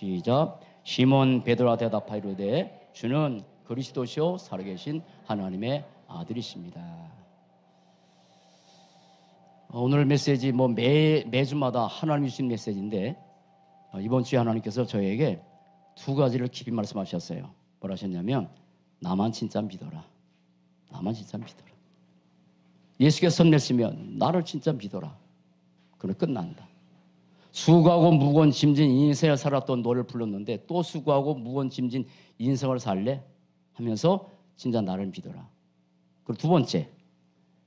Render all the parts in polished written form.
시작. 시몬 베드로가 대답하이르되 주는 그리스도시요 살아계신 하나님의 아들이십니다. 오늘 메시지 매주마다 하나님이 주신 메시지인데 이번 주에 하나님께서 저에게 두 가지를 깊이 말씀하셨어요. 뭐라 하셨냐면 나만 진짜 믿어라. 나만 진짜 믿어라. 예수께서 선냈으면 나를 진짜 믿어라. 그럼 끝난다. 수고하고 무거운 짐진 인생을 살았던 너를 불렀는데 또 수고하고 무거운 짐진 인생을 살래? 하면서 진짜 나를 믿어라. 그리고 두 번째,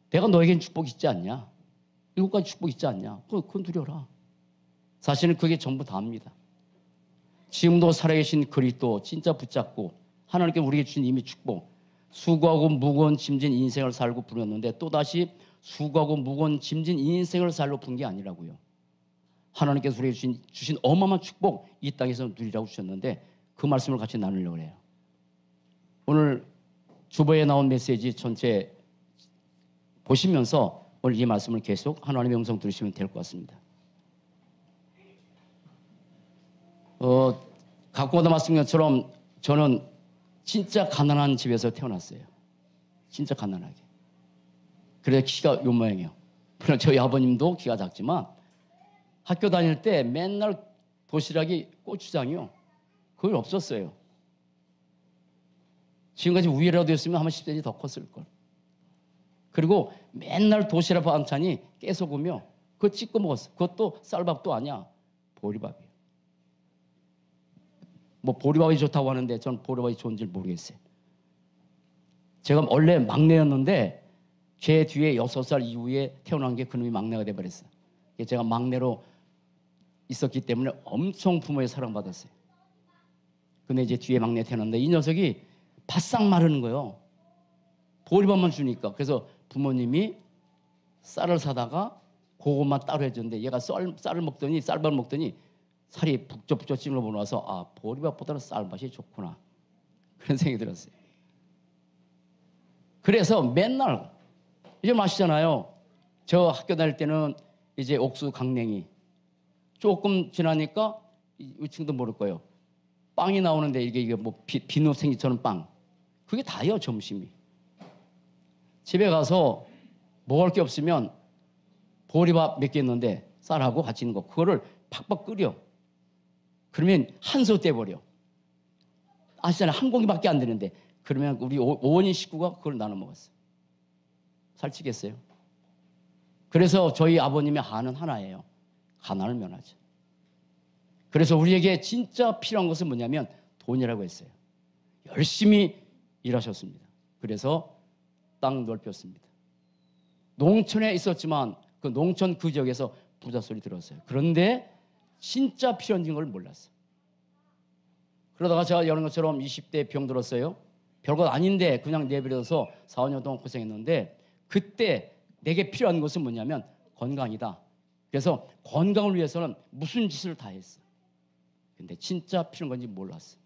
내가 너에겐 축복 있지 않냐? 7가지 축복 있지 않냐? 그건 누려라. 사실은 그게 전부 다입니다. 지금도 살아계신 그리스도 진짜 붙잡고 하나님께 우리에게 주신 이미 축복, 수고하고 무거운 짐진 인생을 살고 부르는데 또다시 수고하고 무거운 짐진 인생을 살고 부른 게 아니라고요. 하나님께서 우리에게 주신 어마어마한 축복 이 땅에서 누리라고 주셨는데 그 말씀을 같이 나누려고 해요. 오늘 주보에 나온 메시지 전체 보시면서 오늘 이 말씀을 계속 하나님의 음성 들으시면 될 것 같습니다. 갖고 오다 말씀인 것처럼 저는 진짜 가난한 집에서 태어났어요. 진짜 가난하게. 그래서 키가 요 모양이에요. 물론 저희 아버님도 키가 작지만 학교 다닐 때 맨날 도시락이 고추장이요. 그걸 없었어요. 지금까지 우유라도 했으면 한 10cm 더 컸을걸. 그리고 맨날 도시락 반찬이 깨소금이요. 그거 찍고 먹었어. 그것도 쌀밥도 아니야. 보리밥이에요. 보리밥이 좋다고 하는데 전 보리밥이 좋은지 모르겠어요. 제가 원래 막내였는데 제 뒤에 6살 이후에 태어난 게 그놈이 막내가 돼버렸어요. 제가 막내로 있었기 때문에 엄청 부모의 사랑받았어요. 근데 이제 뒤에 막내 태어났는데 이 녀석이 바싹 마르는 거예요. 보리밥만 주니까. 그래서 부모님이 쌀을 사다가 그것만 따로 해줬는데 얘가 쌀을 먹더니 쌀밥을 먹더니 살이 북적북적 찔러보고 나서 보리밥보다는 쌀맛이 좋구나. 그런 생각이 들었어요. 그래서 맨날 이제 마시잖아요. 저 학교 다닐 때는 이제 옥수 강냉이 조금 지나니까 이 친구도 모를 거예요. 빵이 나오는데 이게 비누 생기처럼 빵. 그게 다예요, 점심이. 집에 가서 먹을 게 없으면 보리밥 몇 개 있는데 쌀하고 같이 있는 거 그거를 팍팍 끓여. 그러면 한솥 떼버려. 아시잖아요. 한 공기밖에 안 되는데 그러면 우리 5원인 식구가 그걸 나눠 먹었어. 살찌겠어요? 그래서 저희 아버님의 한은 하나예요. 가난을 면하죠. 그래서 우리에게 진짜 필요한 것은 뭐냐면 돈이라고 했어요. 열심히 일하셨습니다. 그래서 땅 넓혔습니다. 농촌에 있었지만 그 농촌 그 지역에서 부자 소리 들었어요. 그런데 진짜 필요한 걸 몰랐어요. 그러다가 제가 이런 것처럼 20대에 병 들었어요. 별것 아닌데 그냥 내버려서 4, 5년 동안 고생했는데 그때 내게 필요한 것은 뭐냐면 건강이다. 그래서 건강을 위해서는 무슨 짓을 다 했어. 근데 진짜 필요한 건지 몰랐어.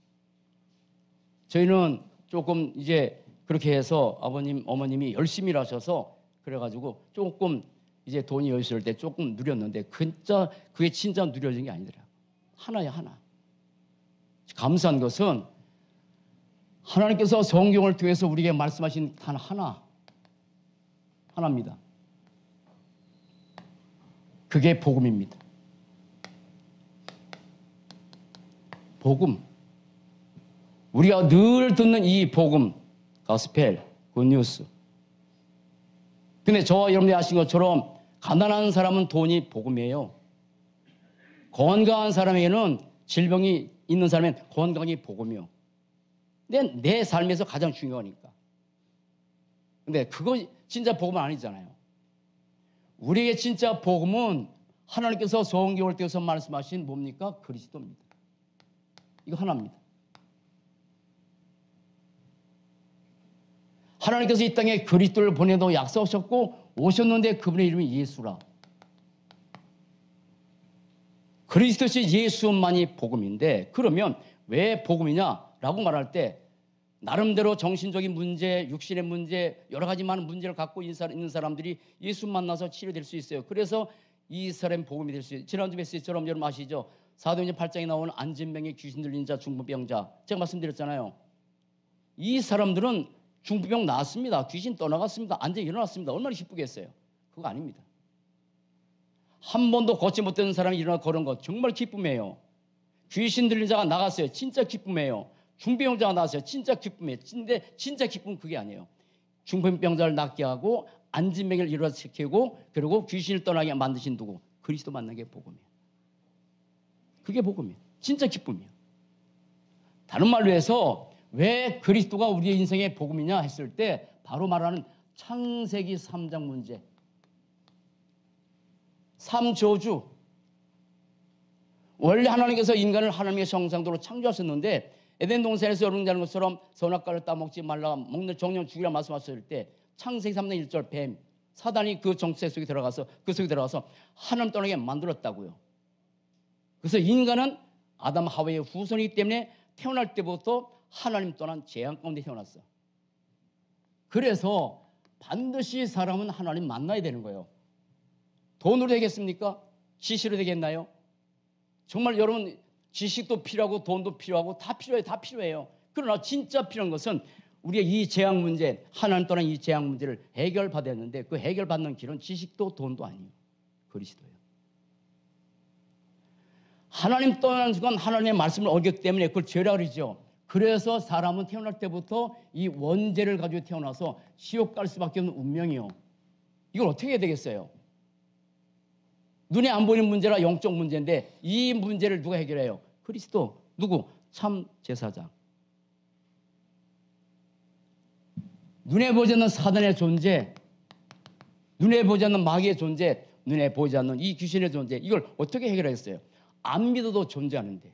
저희는 조금 이제 그렇게 해서 아버님, 어머님이 열심히 일하셔서 그래가지고 조금 이제 돈이 여유있을 때 조금 누렸는데 그게 진짜 누려진 게 아니더라. 하나야 하나. 감사한 것은 하나님께서 성경을 통해서 우리에게 말씀하신 단 하나입니다. 그게 복음입니다. 복음. 우리가 늘 듣는 이 복음, 가스펠, 굿뉴스. 근데 저와 여러분이 아신 것처럼 가난한 사람은 돈이 복음이에요. 건강한 사람에게는 질병이 있는 사람은 건강이 복음이요. 내 삶에서 가장 중요하니까. 근데 그거 진짜 복음은 아니잖아요. 우리에게 진짜 복음은 하나님께서 성경을 통해서 말씀하신 뭡니까? 그리스도입니다. 이거 하나입니다. 하나님께서 이 땅에 그리스도를 보내도 약속하셨고 오셨는데 그분의 이름이 예수라. 그리스도시 예수만이 복음인데 그러면 왜 복음이냐라고 말할 때 나름대로 정신적인 문제, 육신의 문제, 여러 가지 많은 문제를 갖고 있는 사람들이 예수 만나서 치료될 수 있어요. 그래서 이스라엘 복음이 될 수 있어요. 지난주 메시지처럼 여러분 아시죠? 사도행전 8장에 나오는 안진병의 귀신 들린 자, 중풍병자, 제가 말씀드렸잖아요. 이 사람들은 중풍병 나았습니다. 귀신 떠나갔습니다. 안전히 일어났습니다. 얼마나 기쁘겠어요. 그거 아닙니다. 한 번도 걷지 못하는 사람이 일어나 걸은 것 정말 기쁨이에요. 귀신 들린 자가 나갔어요. 진짜 기쁨이에요. 중풍병자가 나왔어요. 진짜 기쁨이에요. 근데 진짜 기쁨은 그게 아니에요. 중풍병자를 낫게 하고 안진병을 일어나시키고 그리고 귀신을 떠나게 만드신 누구? 그리스도 만난 게 복음이에요. 그게 복음이에요. 진짜 기쁨이에요. 다른 말로 해서 왜 그리스도가 우리의 인생의 복음이냐 했을 때 바로 말하는 창세기 3장 문제. 3저주. 원래 하나님께서 인간을 하나님의 형상대로 창조하셨는데 에덴 동산에서 여러분들 것처럼 선악과를 따먹지 말라 먹는 정령 죽이라 말씀하셨을 때 창세기 3장 1절 뱀 사단이 그 정체 속에 들어가서 하나님 떠나게 만들었다고요. 그래서 인간은 아담 하와의 후손이기 때문에 태어날 때부터 하나님 떠난 재앙 가운데 태어났어. 그래서 반드시 사람은 하나님 만나야 되는 거예요. 돈으로 되겠습니까? 지시로 되겠나요? 정말 여러분 지식도 필요하고 돈도 필요하고 다 필요해요. 다 필요해요. 그러나 진짜 필요한 것은 우리의 이 재앙 문제, 하나님 떠난 이 재앙 문제를 해결받아야 하는데 그 해결받는 길은 지식도 돈도 아니에요. 그리스도예요. 하나님 떠나는 순간 하나님의 말씀을 어겼기 때문에 그걸 죄라 그러죠. 그래서 사람은 태어날 때부터 이 원죄를 가지고 태어나서 지옥 갈 수밖에 없는 운명이요. 이걸 어떻게 해야 되겠어요? 눈에 안 보이는 문제라 영적 문제인데 이 문제를 누가 해결해요? 그리스도. 누구? 참 제사장. 눈에 보지 않는 사단의 존재, 눈에 보지 않는 마귀의 존재, 눈에 보지 않는 이 귀신의 존재, 이걸 어떻게 해결하겠어요? 안 믿어도 존재하는데.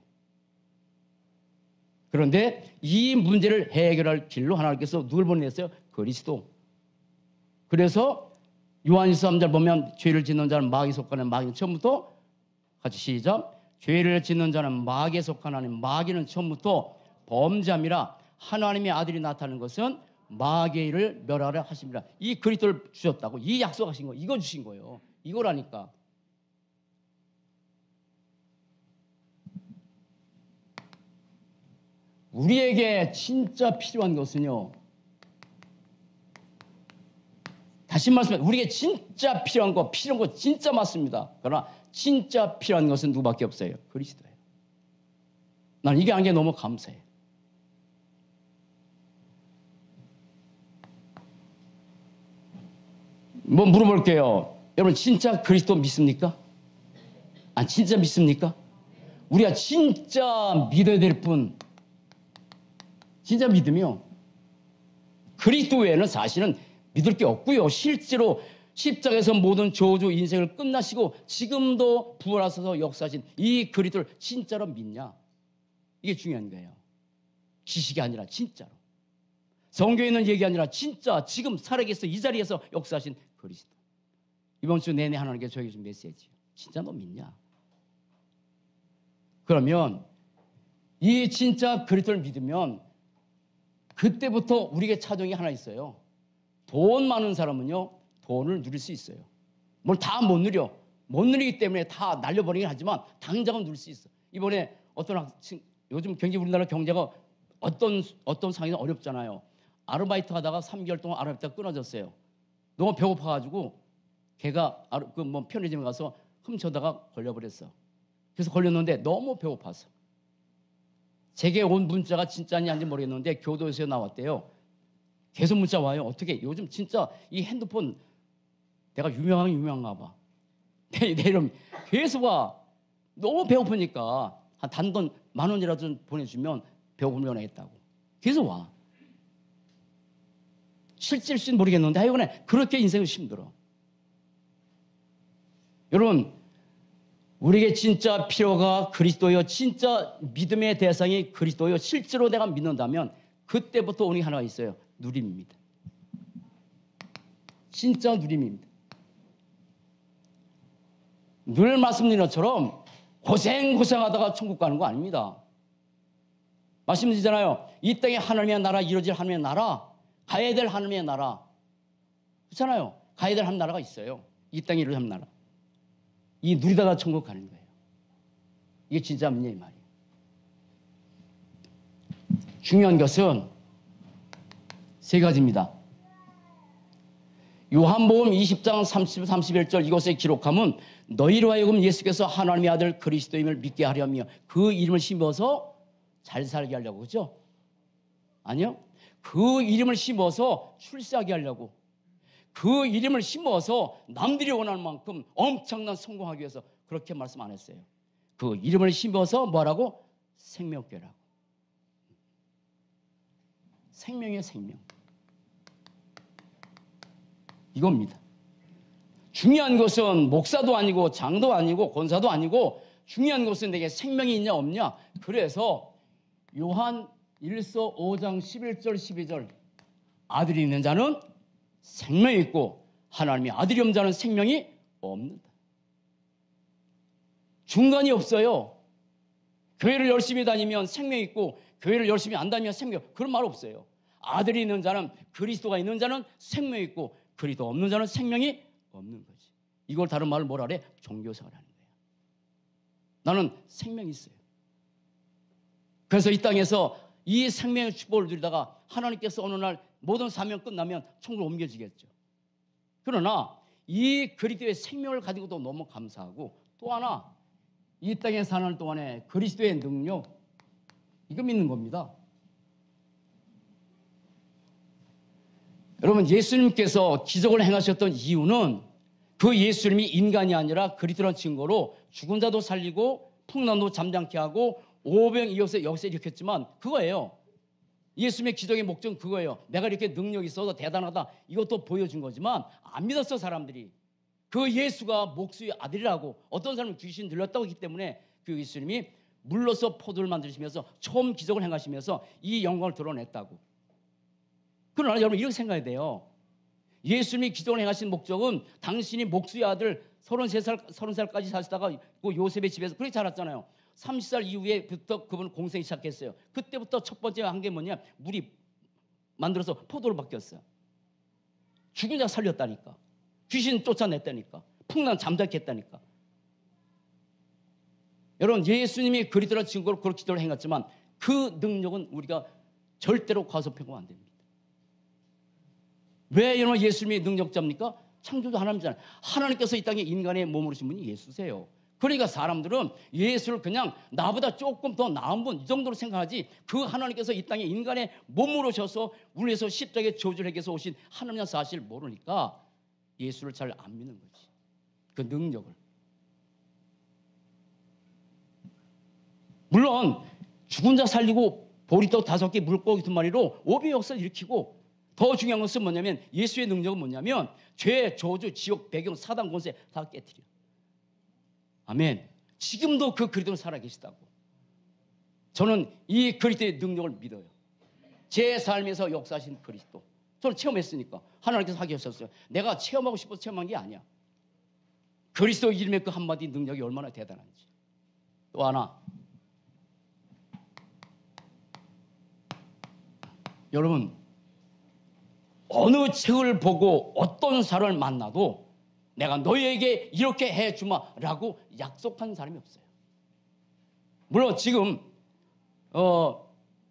그런데 이 문제를 해결할 길로 하나님께서 누굴 보내셨어요? 그리스도. 그래서 요한일서 3절 보면 죄를 짓는 자는 마귀에 속하는 마귀는 처음부터 같이 시작. 죄를 짓는 자는 마귀에 속하는 마귀는 처음부터 범죄함이라 하나님의 아들이 나타나는 것은 마귀의 일을 멸하려 하십니다. 이 그리스도를 주셨다고. 이 약속하신 거. 이거 주신 거예요. 이거라니까. 우리에게 진짜 필요한 것은요. 다시 말씀드립니다. 우리에게 진짜 필요한 거 진짜 맞습니다. 그러나 진짜 필요한 것은 누구밖에 없어요. 그리스도예요. 난 이게 안 게 너무 감사해요. 뭐 물어볼게요. 여러분 진짜 그리스도 믿습니까? 아 진짜 믿습니까? 우리가 진짜 믿어야 될 분, 진짜 믿으며 그리스도 외에는 사실은 믿을 게 없고요. 실제로 십자가에서 모든 저주 인생을 끝나시고 지금도 부활하셔서 역사하신 이 그리스도를 진짜로 믿냐? 이게 중요한 거예요. 지식이 아니라 진짜로. 성경에 있는 얘기 아니라 진짜 지금 살아계셔 이 자리에서 역사하신 그리스도. 이번 주 내내 하나님께 저에게 준 메시지예요. 진짜 너 믿냐? 그러면 이 진짜 그리스도를 믿으면 그때부터 우리에게 차정이 하나 있어요. 돈 많은 사람은요, 돈을 누릴 수 있어요. 뭘 다 못 누려. 못 누리기 때문에 다 날려버리긴 하지만 당장은 누릴 수 있어. 이번에 어떤 학생, 요즘 우리나라 경제가 어떤 상황이 어렵잖아요. 아르바이트 하다가 3개월 동안 아르바이트가 끊어졌어요. 너무 배고파가지고 걔가 편의점에 가서 훔쳐다가 걸려버렸어. 그래서 걸렸는데 너무 배고파서. 제게 온 문자가 진짜인지 아닌지 모르겠는데 교도소에 나왔대요. 계속 문자 와요. 어떻게 요즘 진짜 이 핸드폰 내가 유명한가 봐. 내 이름 계속 와. 너무 배고프니까 한 단돈 10,000원이라도 좀 보내주면 배고프면 하겠다고. 계속 와. 실질일지는 모르겠는데 하여간에 그렇게 인생은 힘들어. 여러분 우리에게 진짜 필요가 그리스도요. 진짜 믿음의 대상이 그리스도요. 실제로 내가 믿는다면 그때부터 오는 게 하나가 있어요. 누림입니다. 진짜 누림입니다. 늘 말씀드린 것처럼 고생하다가 천국 가는 거 아닙니다. 말씀드리잖아요. 이 땅에 하나님의 나라 이루어질 하나님의 나라, 가야 될 하나님의 나라. 그렇잖아요. 가야 될 한 나라가 있어요. 이 땅에 이루어질 한 나라. 이 누리다가 천국 가는 거예요. 이게 진짜 믿냐 이 말이에요. 중요한 것은 세 가지입니다. 요한복음 20장 30, 31절 이것에 기록하면 너희로 하여금 예수께서 하나님의 아들 그리스도임을 믿게 하려며 그 이름을 심어서 잘 살게 하려고. 그죠? 아니요. 그 이름을 심어서 출세하게 하려고. 그 이름을 심어서 남들이 원하는 만큼 엄청난 성공하기 위해서 그렇게 말씀 안 했어요. 그 이름을 심어서 뭐라고? 생명 얻게 하라고. 생명의 생명. 이겁니다. 중요한 것은 목사도 아니고 장도 아니고 권사도 아니고 중요한 것은 내게 생명이 있냐 없냐. 그래서 요한 1서 5장 11절 12절 아들이 있는 자는 생명이 있고 하나님의 아들이 없는 자는 생명이 없는다. 중간이 없어요. 교회를 열심히 다니면 생명이 있고 교회를 열심히 안 다니면 생명, 그런 말 없어요. 아들이 있는 자는, 그리스도가 있는 자는 생명이 있고 그리스도 없는 자는 생명이 없는 거지. 이걸 다른 말로 뭐라 그래? 종교생활하는 거야. 나는 생명이 있어요. 그래서 이 땅에서 이 생명의 축복을 누리다가 하나님께서 어느 날 모든 사명 끝나면 천국으로 옮겨지겠죠. 그러나 이 그리스도의 생명을 가지고도 너무 감사하고, 또 하나 이 땅에 사는 동안에 그리스도의 능력, 이거 믿는 겁니다. 여러분, 예수님께서 기적을 행하셨던 이유는 그 예수님이 인간이 아니라 그리스도라는 증거로 죽은 자도 살리고 풍랑도 잠잠케 하고 오병 이어서 역사 일으켰지만 그거예요. 예수님의 기적의 목적은 그거예요. 내가 이렇게 능력이 있어서 대단하다, 이것도 보여준 거지만 안 믿었어 사람들이. 그 예수가 목수의 아들이라고, 어떤 사람은 귀신 들렸다고 했기 때문에 그 예수님이 물로서 포도를 만드시면서 처음 기적을 행하시면서 이 영광을 드러냈다고. 그러나 여러분 이렇게 생각해야 돼요. 예수님이 기적을 행하신 목적은 당신이 목수의 아들 30살까지 사시다가 그 요셉의 집에서 그렇게 자랐잖아요. 30살 이후에부터 그분은 공생이 시작했어요. 그때부터 첫 번째 한 게 뭐냐? 물이 만들어서 포도로 바뀌었어요. 죽은 자 살렸다니까. 귀신 쫓아냈다니까. 풍랑 잠자게 했다니까. 여러분, 예수님이 그리스도라는 증거로 그렇게 기도를 행했지만 그 능력은 우리가 절대로 과소평가하면 안 됩니다. 왜 여러분 예수님이 능력자입니까? 창조주 하나님이잖아요. 하나님께서 이 땅에 인간의 몸으로 오신 분이 예수세요. 그러니까 사람들은 예수를 그냥 나보다 조금 더 나은 분, 이 정도로 생각하지, 그 하나님께서 이 땅에 인간의 몸으로 오셔서 우리 위해서 십자가의 저주를 해서 오신 하나님의 사실을 모르니까 예수를 잘 안 믿는 거지. 그 능력을. 물론 죽은 자 살리고 보리떡 5개 물고기 2마리로 오병 역사를 일으키고, 더 중요한 것은 뭐냐면 예수의 능력은 뭐냐면 죄, 저주, 지옥, 배경, 사단 권세 다 깨트려. 아멘. 지금도 그 그리스도는 살아계시다고. 저는 이 그리스도의 능력을 믿어요. 제 삶에서 역사하신 그리스도. 저는 체험했으니까. 하나님께서 하게 하셨어요. 내가 체험하고 싶어서 체험한 게 아니야. 그리스도 이름의 그 한마디 능력이 얼마나 대단한지. 또 하나, 여러분, 어느 책을 보고 어떤 사람을 만나도 내가 너희에게 이렇게 해주마라고 약속한 사람이 없어요. 물론 지금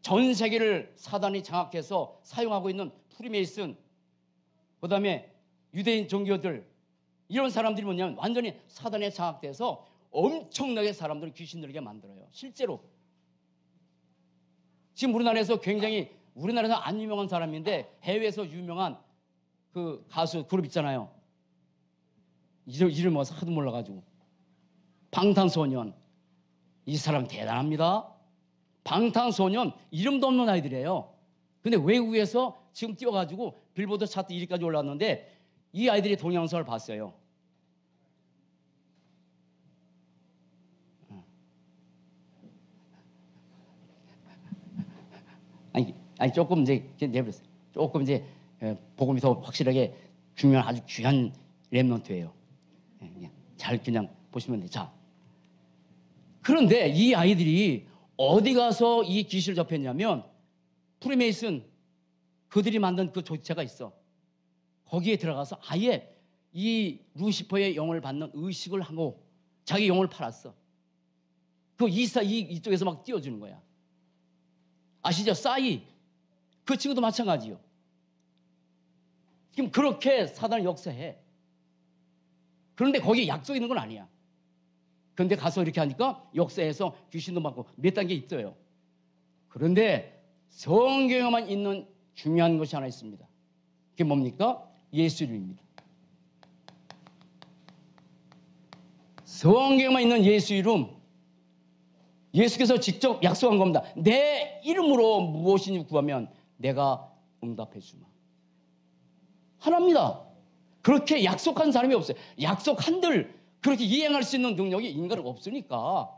전 세계를 사단이 장악해서 사용하고 있는 프리메이슨, 그 다음에 유대인 종교들, 이런 사람들이 뭐냐면 완전히 사단에 장악돼서 엄청나게 사람들을 귀신 들게 만들어요. 실제로 지금 우리나라에서 굉장히, 우리나라에서 안 유명한 사람인데 해외에서 유명한 그 가수 그룹 있잖아요. 이름 와서 하도 몰라가지고. 방탄소년. 이 사람 대단합니다. 방탄소년 이름도 없는 아이들이에요. 근데 외국에서 지금 뛰어가지고 빌보드 차트 1위까지 올랐는데 이 아이들이 동영상을 봤어요. 아니 조금 이제 내버렸어요. 조금 이제 복음이 더 확실하게 중요한 아주 귀한 렘넌트예요. 잘 그냥 보시면 돼요. 자, 그런데 이 아이들이 어디 가서 이 귀신을 접했냐면 프리메이슨, 그들이 만든 그 조직체가 있어. 거기에 들어가서 아예 이 루시퍼의 영을 받는 의식을 하고 자기 영혼을 팔았어. 그 이쪽에서 막 띄워주는 거야. 아시죠? 싸이. 그 친구도 마찬가지요. 지금 그렇게 사단을 역사해. 그런데 거기에 약속이 있는 건 아니야. 그런데 가서 이렇게 하니까 역사에서 귀신도 맞고 몇 단계 있어요. 그런데 성경에만 있는 중요한 것이 하나 있습니다. 그게 뭡니까? 예수 이름입니다. 성경에만 있는 예수 이름. 예수께서 직접 약속한 겁니다. 내 이름으로 무엇이니 구하면 내가 응답해 주마. 하나입니다. 그렇게 약속한 사람이 없어요. 약속한들 그렇게 이행할 수 있는 능력이 인간은 없으니까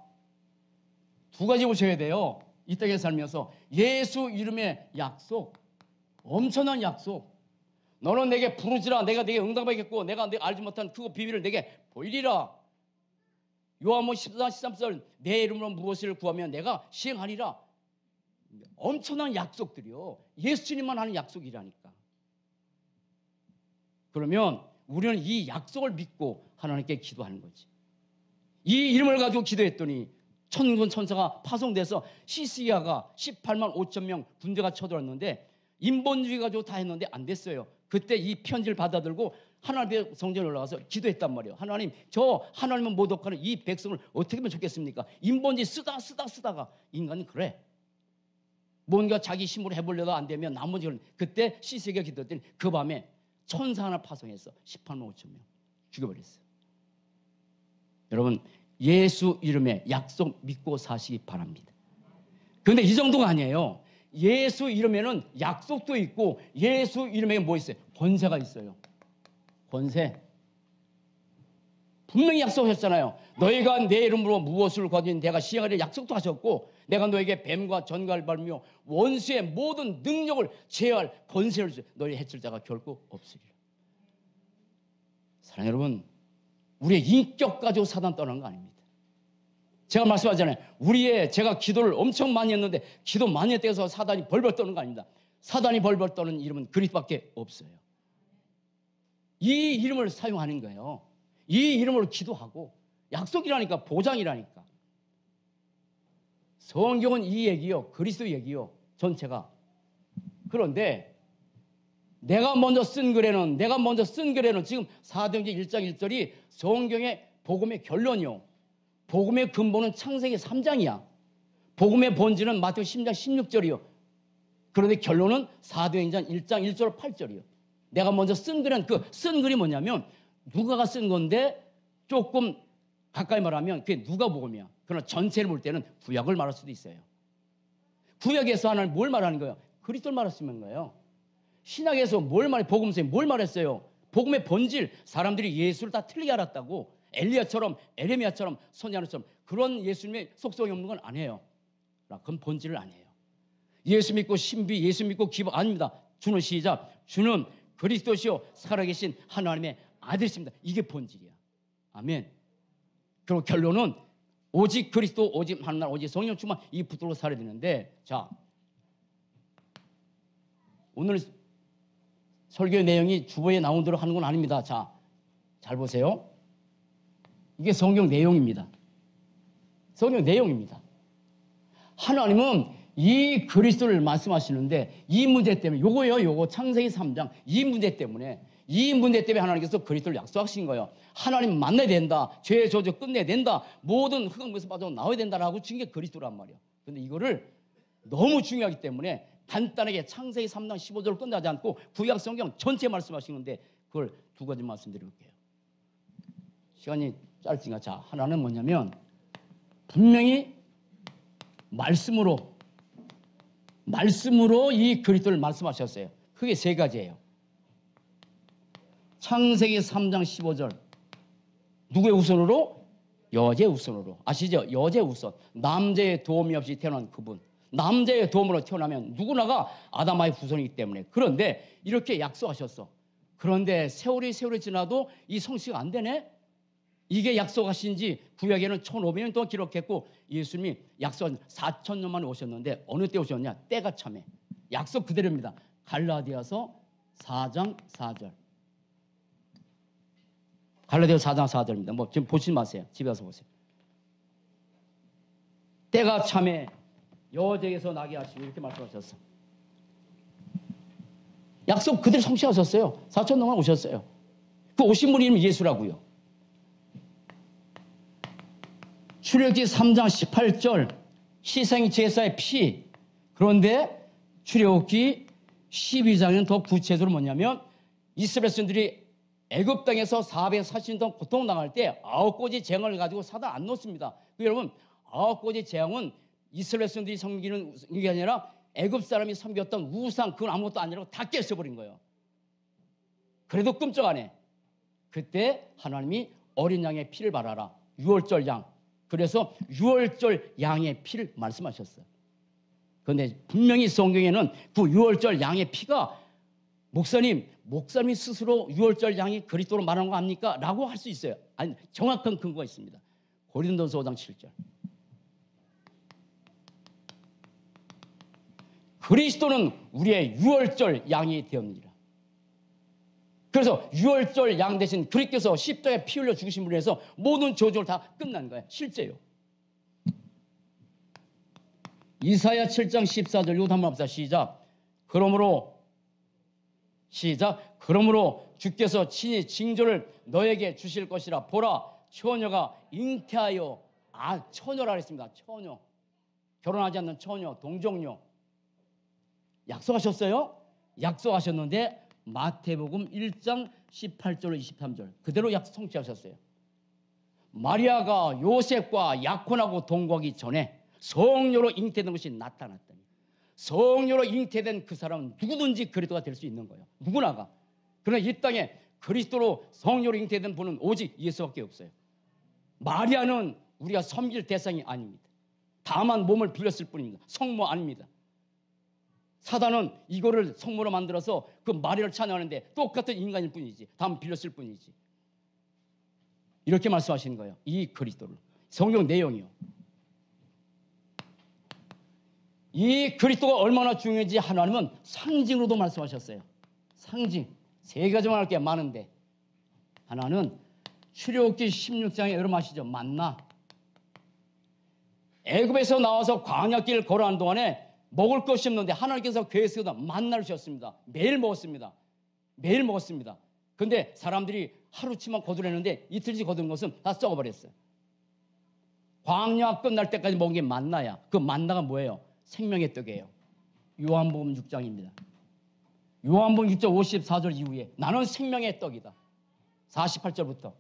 두 가지 보셔야 돼요. 이 땅에 살면서 예수 이름의 약속, 엄청난 약속. 너는 내게 부르지라, 내가 내게 응답하겠고 내가 알지 못한 그 비밀을 내게 보이리라. 요한복음 14장 13절 내 이름으로 무엇을 구하면 내가 시행하리라. 엄청난 약속들이요. 예수님만 하는 약속이라니까. 그러면 우리는 이 약속을 믿고 하나님께 기도하는 거지. 이 이름을 가지고 기도했더니 천군 천사가 파송돼서 시리아가 18만 5천 명 군대가 쳐들었는데 인본주의 가지고 다 했는데 안 됐어요. 그때 이 편지를 받아들고 하나님의 성전에 올라가서 기도했단 말이에요. 하나님, 저 하나님은 모독하는 이 백성을 어떻게 하면 좋겠습니까? 인본주의 쓰다가 인간은 그래. 뭔가 자기 힘으로 해보려도 안 되면 나머지는 그때 시세가 기도했더니 그 밤에 천사 하나 파송해서 18만 5천 명 죽여버렸어요. 여러분, 예수 이름의 약속 믿고 사시기 바랍니다. 그런데 이 정도가 아니에요. 예수 이름에는 약속도 있고 예수 이름에 뭐 있어요? 권세가 있어요. 권세. 분명히 약속하셨잖아요. 너희가 내 이름으로 무엇을 구하든 내가 시행하리라 약속도 하셨고 내가 너에게 뱀과 전갈을 밟으며 원수의 모든 능력을 제어할 권세를 주어 너희 해칠 자가 결코 없으리라. 사랑하는 여러분, 우리의 인격 가지고 사단 떠나는 거 아닙니다. 제가 말씀하잖아요. 제가 기도를 엄청 많이 했는데 기도 많이 했다고 해서 사단이 벌벌 떠는 거 아닙니다. 사단이 벌벌 떠는 이름은 그리스도밖에 없어요. 이 이름을 사용하는 거예요. 이 이름으로 기도하고 약속이라니까, 보장이라니까. 성경은 이 얘기요, 그리스도 얘기요, 전체가. 그런데 내가 먼저 쓴 글에는 지금 사도행전 1장 1절이 성경의 복음의 결론이요. 복음의 근본은 창세기 3장이야. 복음의 본질은 마태복음 10장 16절이요. 그런데 결론은 사도행전 1장 1절 8절이요. 내가 먼저 쓴 글은 그 쓴 글이 뭐냐면 누가가 쓴 건데 조금 가까이 말하면 그게 누가복음이야. 그러나 전체를 볼 때는 구약을 말할 수도 있어요. 구약에서 하나님 뭘 말하는 거예요? 그리스도를 말했으면 거예요. 신약에서 복음서에 뭘 말했어요? 복음의 본질, 사람들이 예수를 다 틀리게 알았다고. 엘리야처럼, 에레미야처럼, 선지자처럼 그런 예수님의 속성이 없는 건 아니에요. 그건 본질을 아니에요. 예수 믿고 신비, 예수 믿고 기복 아닙니다. 주는 시작, 주는 그리스도시요 살아계신 하나님의 아들이십니다. 이게 본질이야. 아멘. 그리고 결론은 오직 그리스도, 오직 하나님, 오직 성령 충만 이 붙들고 살아야 되는데, 자, 오늘 설교 내용이 주보에 나온 대로 하는 건 아닙니다. 자, 잘 보세요. 이게 성경 내용입니다. 성경 내용입니다. 하나님은 이 그리스도를 말씀하시는데 이 문제 때문에 요거 창세기 3장 이 문제 때문에 하나님께서 그리스도를 약속하신 거예요. 하나님 만나야 된다. 죄의 저주 끝내야 된다. 모든 흑암에서 빠져 나와야 된다라고 준 게 그리스도란 말이에요. 그런데 이거를 너무 중요하기 때문에 간단하게 창세기 3장 15절을 끝나지 않고 구약 성경 전체 말씀하시는데 그걸 두 가지 말씀드릴게요. 시간이 짧으니까. 자, 하나는 뭐냐면 분명히 말씀으로 이 그리스도를 말씀하셨어요. 그게 세 가지예요. 창세기 3장 15절 누구의 우선으로? 여자의 우선으로. 아시죠? 여자의 우선. 남자의 도움이 없이 태어난 그분. 남자의 도움으로 태어나면 누구나가 아담아의 후손이기 때문에. 그런데 이렇게 약속하셨어. 그런데 세월이 지나도 이 성취가 안 되네? 이게 약속하신 지 구약에는 1500년 동안 기록했고 예수님이 약속한 4000년 만에 오셨는데 어느 때 오셨냐? 때가 참해. 약속 그대로입니다. 갈라디아서 4장 4절. 갈라디아서 4장 4절입니다. 뭐 지금 보지 마세요. 집에 가서 보세요. 때가 참에 여호와께서 나게 하시고 이렇게 말씀하셨어. 약속 그대로 성취하셨어요. 4천 동안 오셨어요. 그 오신 분이 이름이 예수라고요. 출애굽기 3장 18절 희생 제사의 피. 그런데 출애굽기 12장은 더 구체적으로 뭐냐면 이스라엘 백성들이 애굽 땅에서 440년 동안 고통당할 때 9가지 재앙을 가지고 사단 안 놓습니다. 여러분 9가지 재앙은 이스라엘 백성들이 섬기는 게 아니라 애굽 사람이 섬겼던 우상 그건 아무것도 아니라고 다 깨쳐버린 거예요. 그래도 끔찍 안 해. 그때 하나님이 어린 양의 피를 발하라. 유월절 양. 그래서 유월절 양의 피를 말씀하셨어요. 그런데 분명히 성경에는 그 유월절 양의 피가 목사님이 스스로 유월절 양이 그리스도로 말하는 거 아닙니까? 라고 할 수 있어요. 아니, 정확한 근거가 있습니다. 고린도서 5장 7절. 그리스도는 우리의 유월절 양이 되었느니라. 그래서 유월절 양 대신 그리스도께서 십자가에 피 흘려 죽으신 분에 서 모든 저주를 다 끝난 거예요. 실제요. 이사야 7장 14절 이거 한번 합시다. 시작. 그러므로 주께서 친히 징조를 너에게 주실 것이라. 보라 처녀가 잉태하여 처녀라 그랬습니다. 처녀. 결혼하지 않는 처녀, 동정녀. 약속하셨어요? 약속하셨는데 마태복음 1장 18절 23절 그대로 약속 성취하셨어요. 마리아가 요셉과 약혼하고 동거하기 전에 성녀로 잉태된 것이 나타났다니. 성녀로 잉태된 그 사람은 누구든지 그리스도가 될 수 있는 거예요. 누구나가. 그러나 이 땅에 그리스도로 성녀로 잉태된 분은 오직 예수밖에 없어요. 마리아는 우리가 섬길 대상이 아닙니다. 다만 몸을 빌렸을 뿐입니다. 성모 아닙니다. 사단은 이거를 성모로 만들어서 그 마리아를 찬양하는데 똑같은 인간일 뿐이지. 다만 빌렸을 뿐이지. 이렇게 말씀하시는 거예요. 이 그리스도를. 성경 내용이요. 이 그리스도가 얼마나 중요한지 하나님은 상징으로도 말씀하셨어요. 상징. 세 가지만 할 게 많은데 하나는 출애굽기 16장에 여러분 아시죠? 만나. 애굽에서 나와서 광야길 걸어가는 동안에 먹을 것이 없는데 하나님께서 계획에서 만나를 주셨습니다. 매일 먹었습니다. 매일 먹었습니다. 그런데 사람들이 하루치만 거두려는데 이틀치 거두는 것은 다 썩어버렸어요. 광야 끝날 때까지 먹은 게 만나야. 그 만나가 뭐예요? 생명의 떡이에요. 요한복음 6장입니다. 요한복음 6장 54절 이후에 나는 생명의 떡이다. 48절부터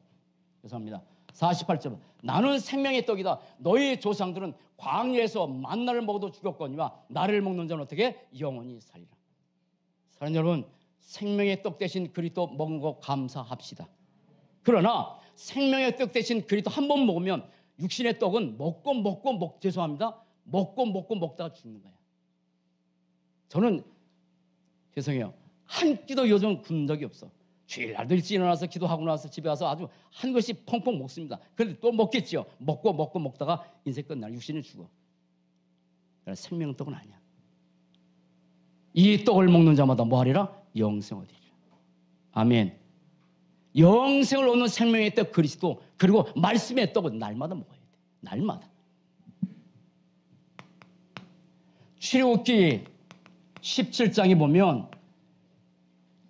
죄송합니다. 48절 나는 생명의 떡이다. 너희 조상들은 광야에서 만나를 먹어도 죽었거니와 나를 먹는 자는 어떻게? 영원히 살리라. 사랑하는 여러분, 생명의 떡 대신 그리스도 먹은 거 감사합시다. 그러나 생명의 떡 대신 그리스도 한 번 먹으면 육신의 떡은 죄송합니다. 먹고 먹다가 죽는 거예요. 저는 죄송해요. 한 끼도 요즘 굶은 적이 없어. 주일날도 일찍 일어나서 기도하고 나서 집에 와서 아주 한 것이 펑펑 먹습니다. 그런데 또 먹겠죠. 먹다가 인생 끝나. 육신은 죽어. 그러나 생명의 떡은 아니야. 이 떡을 먹는 자마다 뭐 하리라? 영생을 얻으리라. 아멘. 영생을 얻는 생명의 떡 그리스도, 그리고 말씀의 떡은 날마다 먹어야 돼. 날마다. 출애굽기 17장에 보면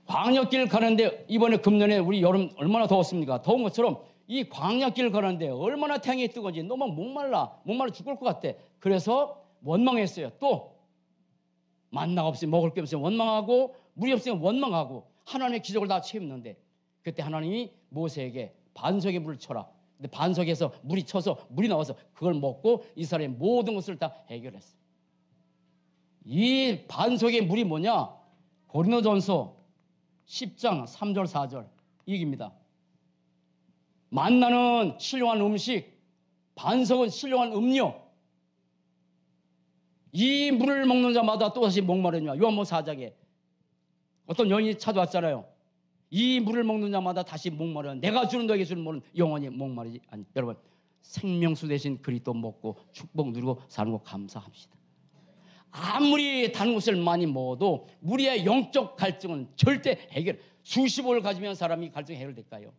광야길 가는데 이번에 금년에 우리 여름 얼마나 더웠습니까? 더운 것처럼 이 광야길 가는데 얼마나 태양이 뜨거운지 너무 목말라 죽을 것 같아. 그래서 원망했어요. 또 만나가 없으면 먹을 게 없으면 원망하고 물이 없으면 원망하고 하나님의 기적을 다 채웠는데 그때 하나님이 모세에게 반석에 물을 쳐라. 근데 반석에서 물이 쳐서 물이 나와서 그걸 먹고 이스라엘의 모든 것을 다 해결했어요. 이 반석의 물이 뭐냐? 고린도전서 10장 3절 4절 이깁니다. 만나는 신령한 음식, 반석은 신령한 음료. 이 물을 먹는 자마다 또다시 목마르냐. 요한복음 4장에 어떤 여인이 찾아왔잖아요. 이 물을 먹는 자마다 다시 목마르냐. 내가 주는 너에게 주는 물은 영원히 목마르지 않니. 여러분, 생명수 대신 그리스도 먹고 축복 누리고 사는 거 감사합시다. 아무리 다른 것을 많이 먹어도 우리의 영적 갈증은 절대 해결. 수십 을 가지면 사람이 갈증이 해결될까요?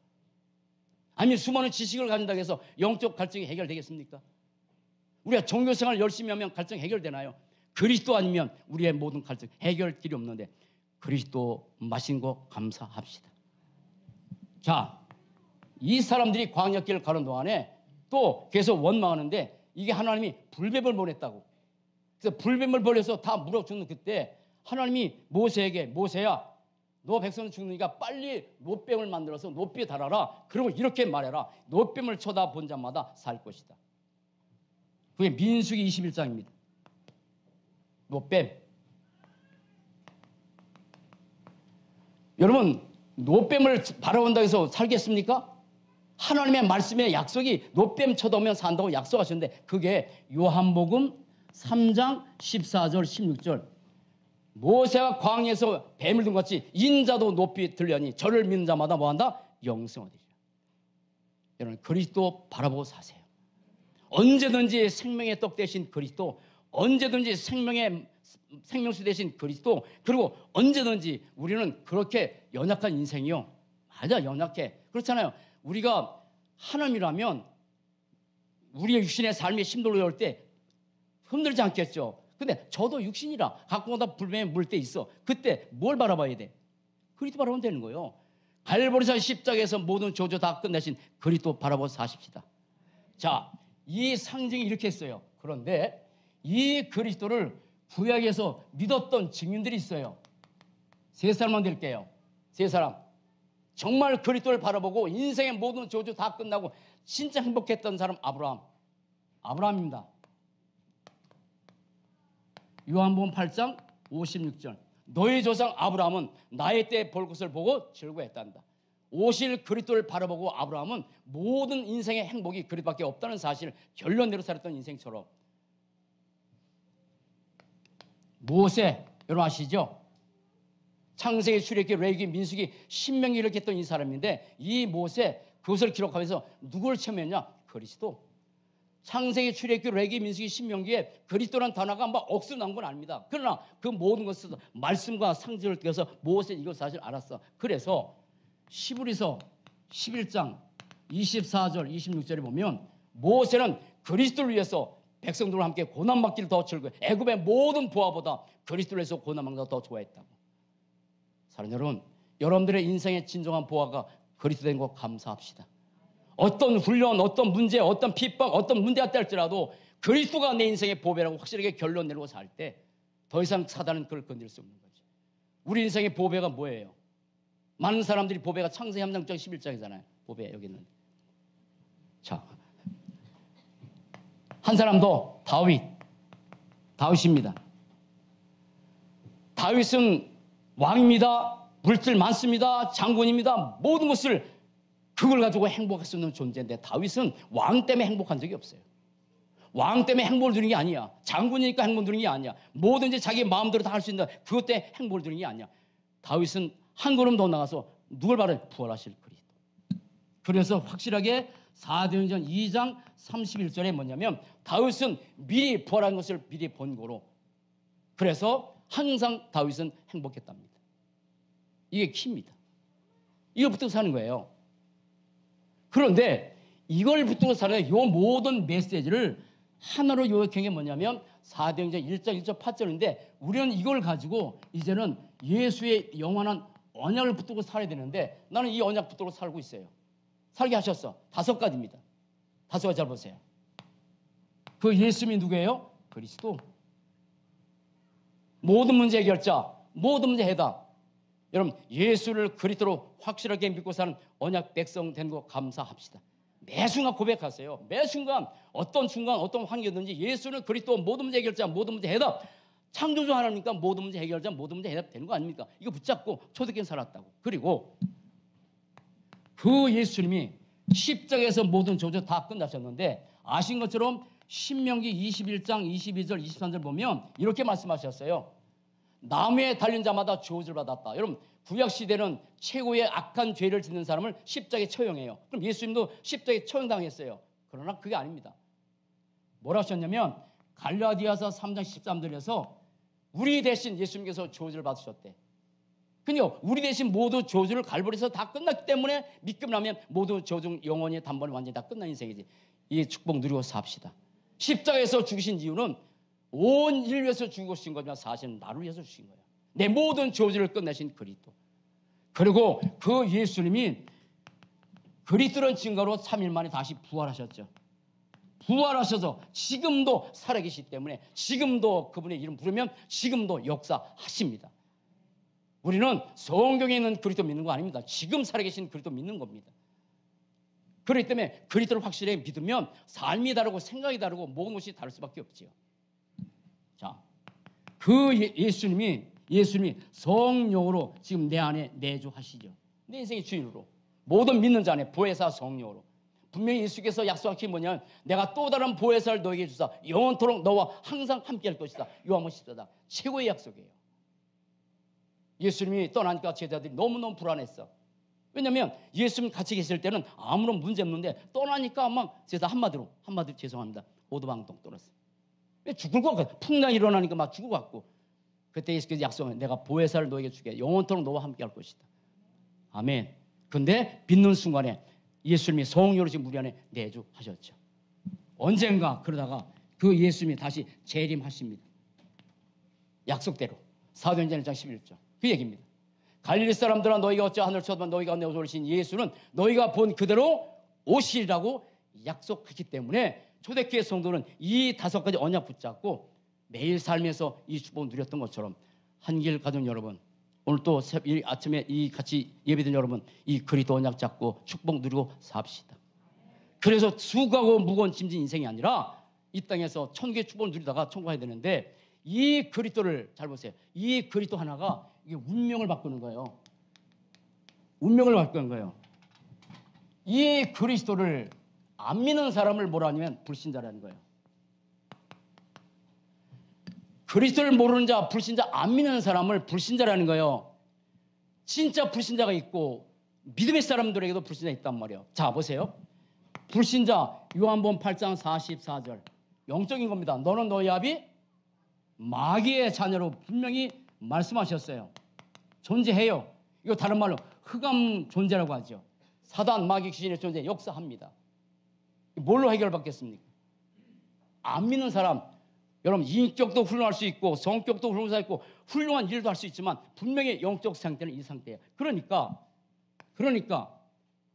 아니면 수많은 지식을 가진다고 해서 영적 갈증이 해결되겠습니까? 우리가 종교생활 열심히 하면 갈증 해결되나요? 그리스도 아니면 우리의 모든 갈증 해결 길이 없는데 그리스도 마신 거 감사합시다. 자, 이 사람들이 광야길을 가는 동안에 또 계속 원망하는데 이게 하나님이 불뱀을 보냈다고. 그래서 불뱀을 보내서 다 물어 죽는 그때 하나님이 모세에게 모세야 너 백성은 죽으니까 빨리 노뱀을 만들어서 노비에 달아라. 그리고 이렇게 말해라. 노뱀을 쳐다본 자마다 살 것이다. 그게 민수기 21장입니다. 노뱀. 여러분 노뱀을 바라본다고 해서 살겠습니까? 하나님의 말씀의 약속이 노뱀 쳐다보면 산다고 약속하셨는데 그게 요한복음 3장 14절 16절 모세가 광야에서 뱀을 든 것같이 인자도 높이 들려니 저를 믿는 자마다 뭐한다? 영생 얻으리라. 여러분 그리스도 바라보고 사세요. 언제든지 생명의 떡 대신 그리스도, 언제든지 생명수 대신 그리스도, 그리고 언제든지 우리는 그렇게 연약한 인생이요. 맞아, 연약해. 그렇잖아요. 우리가 하나님이라면 우리의 육신의 삶이 힘들고 어려울 때 흔들지 않겠죠. 근데 저도 육신이라 가끔가다 불뱀에 물 때 있어. 그때 뭘 바라봐야 돼? 그리스도 바라보면 되는 거예요. 갈보리산 십자가에서 모든 저주 다 끝내신 그리스도 바라보고 사십시다. 자, 이 상징이 이렇게 했어요. 그런데 이 그리스도를 구약에서 믿었던 증인들이 있어요. 세 사람만 드릴게요. 세 사람. 정말 그리스도를 바라보고 인생의 모든 저주 다 끝나고 진짜 행복했던 사람 아브라함입니다. 요한복음 8장 56절 너희 조상 아브라함은 나의 때 볼 것을 보고 즐거워했단다. 오실 그리스도를 바라보고 아브라함은 모든 인생의 행복이 그리스도밖에 없다는 사실을 결론내로 살았던 인생처럼 모세 여러분 아시죠? 창세기, 출애굽기, 레위기, 민수기, 신명기 이렇게 했던 이 사람인데 이 모세 그것을 기록하면서 누구를 체험했냐? 그리스도. 창세기, 출애굽기, 레위기, 민수기, 신명기에 그리스도라는 단어가 막 억수로 나온 건 아닙니다. 그러나 그 모든 것을 말씀과 상징을 띄어서 모세 이걸 사실 알았어. 그래서 히브리서 11장 24절 26절에 보면 모세는 그리스도를 위해서 백성들과 함께 고난받기를 더 즐거워 애굽의 모든 부하보다 그리스도를 위해서 고난받는 것을 더 좋아했다고. 사랑하는 여러분, 여러분들의 인생의 진정한 보화가 그리스도 된 거 감사합시다. 어떤 훈련, 어떤 문제, 어떤 핍박, 어떤 문제가 될지라도 그리스도가 내 인생의 보배라고 확실하게 결론 내리고 살 때 더 이상 사단은 그걸 건드릴 수 없는 거죠. 우리 인생의 보배가 뭐예요? 많은 사람들이 보배가 창세기 3장 11장이잖아요. 보배 여기 있는데. 자, 한 사람 더 다윗입니다. 다윗은 왕입니다. 물질 많습니다. 장군입니다. 모든 것을 그걸 가지고 행복할 수 있는 존재인데 다윗은 왕 때문에 행복한 적이 없어요. 왕 때문에 행복을 누리는 게 아니야. 장군이니까 행복을 누리는 게 아니야. 뭐든지 자기 마음대로 다 할 수 있는 그것 때문에 행복을 누리는 게 아니야. 다윗은 한 걸음 더 나가서 누굴 바라요? 부활하실 그리스도. 그래서 확실하게 사도행전 2장 31절에 뭐냐면 다윗은 미리 부활한 것을 미리 본 거로 그래서 항상 다윗은 행복했답니다. 이게 키입니다. 이걸 붙들고 사는 거예요. 그런데 이걸 붙들고 사는 이 모든 메시지를 하나로 요약한 게 뭐냐면 사도행전 1장 1절 8절인데 우리는 이걸 가지고 이제는 예수의 영원한 언약을 붙들고 살아야 되는데 나는 이 언약 붙들고 살고 있어요. 살게 하셨어. 5가지입니다. 5가지 잘 보세요. 그 예수님이 누구예요? 그리스도. 모든 문제 해결자, 모든 문제 해답. 여러분 예수를 그리스도로 확실하게 믿고 사는 언약 백성 된 거 감사합시다. 매 순간 고백하세요. 매 순간 어떤 순간 어떤 환경이든지 예수는 그리스도 모든 문제 해결자, 모든 문제 해답. 창조주 하나니까 모든 문제 해결자, 모든 문제 해답 되는 거 아닙니까? 이거 붙잡고 초대교회 살았다고. 그리고 그 예수님이 십자가에서 모든 저주 다 끝나셨는데 아신 것처럼 신명기 21장 22절 23절 보면 이렇게 말씀하셨어요. 나무에 달린 자마다 저주를 받았다. 여러분 구약 시대는 최고의 악한 죄를 짓는 사람을 십자가에 처형해요. 그럼 예수님도 십자가에 처형당했어요. 그러나 그게 아닙니다. 뭐라 하셨냐면 갈라디아서 3장 13절에서 우리 대신 예수님께서 저주를 받으셨대. 그러니까 우리 대신 모두 저주를 갈보리에서 다 끝났기 때문에 믿기만 하면 모두 저주 영원히 단번에 완전히 다 끝난 인생이지. 이 축복 누리고 삽시다. 십자가에서 죽으신 이유는 온 인류를 위해서 죽으신 거지만 사실은 나를 위해서 주신 거예요. 내 모든 저주를 끝내신 그리스도. 그리고 그 예수님이 그리스도라는 증거로 3일 만에 다시 부활하셨죠. 부활하셔서 지금도 살아계시기 때문에 지금도 그분의 이름 부르면 지금도 역사하십니다. 우리는 성경에 있는 그리스도 믿는 거 아닙니다. 지금 살아계신 그리스도 믿는 겁니다. 그렇기 때문에 그리스도를 확실히 믿으면 삶이 다르고 생각이 다르고 모든 것이 다를 수밖에 없지요. 자, 그 예수님이 성령으로 지금 내 안에 내주하시죠. 내 인생의 주인으로 모든 믿는 자 안에 보혜사 성령으로. 분명히 예수께서 약속하신 뭐냐면 내가 또 다른 보혜사를 너에게 주사 영원토록 너와 항상 함께할 것이다. 요한복음 14장 최고의 약속이에요. 예수님이 떠나니까 제자들이 너무너무 불안했어. 왜냐하면 예수님 같이 계실 때는 아무런 문제 없는데 떠나니까 막 제자 한마디로 죄송합니다. 오도방동 떠났어요. 왜 죽을 것 같고 풍랑이 일어나니까 막 죽을 것 같고 그때 예수께서 약속하면 내가 보혜사를 너에게 주게 영원토록 너와 함께할 것이다. 아멘. 근데 믿는 순간에 예수님이 성령으로 지금 우리 안에 내주하셨죠. 언젠가 그러다가 그 예수님이 다시 재림하십니다. 약속대로 사도행전 1장 11절 그 얘기입니다. 갈릴리 사람들아 너희가 어찌 하늘 쳐다봐 너희가 내어 오신 예수는 너희가 본 그대로 오시리라고 약속했기 때문에 초대교회 성도는 이 5가지 언약 붙잡고 매일 살면서 이 축복을 누렸던 것처럼 한길 가던 여러분 오늘 또 아침에 이 같이 예배드린 여러분 이 그리스도 언약 잡고 축복 누리고 삽시다. 그래서 수고하고 무거운 짐진 인생이 아니라 이 땅에서 천국의 축복을 누리다가 천국 가야 되는데 이 그리스도를 잘 보세요. 이 그리스도 하나가 이게 운명을 바꾸는 거예요. 운명을 바꾸는 거예요. 이 그리스도를 안 믿는 사람을 뭐라 하냐면 불신자라는 거예요. 그리스도를 모르는 자, 불신자, 안 믿는 사람을 불신자라는 거예요. 진짜 불신자가 있고 믿음의 사람들에게도 불신자 있단 말이에요. 자 보세요. 불신자 요한복음 8장 44절 영적인 겁니다. 너는 너희 아비 마귀의 자녀로 분명히 말씀하셨어요. 존재해요. 이거 다른 말로 흑암 존재라고 하죠. 사단, 마귀, 귀신의 존재 역사합니다. 뭘로 해결받겠습니까? 안 믿는 사람 여러분 인격도 훌륭할 수 있고 성격도 훌륭할 수 있고 훌륭한 일도 할 수 있지만 분명히 영적 상태는 이 상태예요. 그러니까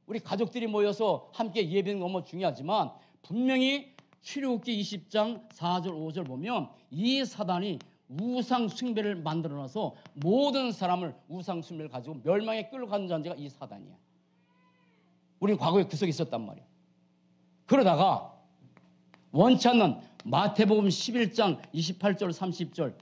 우리 가족들이 모여서 함께 예배는 너무 중요하지만 분명히 출애굽기 20장 4절 5절 보면 이 사단이 우상 숭배를 만들어놔서 모든 사람을 우상 숭배를 가지고 멸망에 끌어가는 존재가 이 사단이야. 우리는 과거에 그 속에 있었단 말이야. 그러다가 원치 않는 마태복음 11장 28절 30절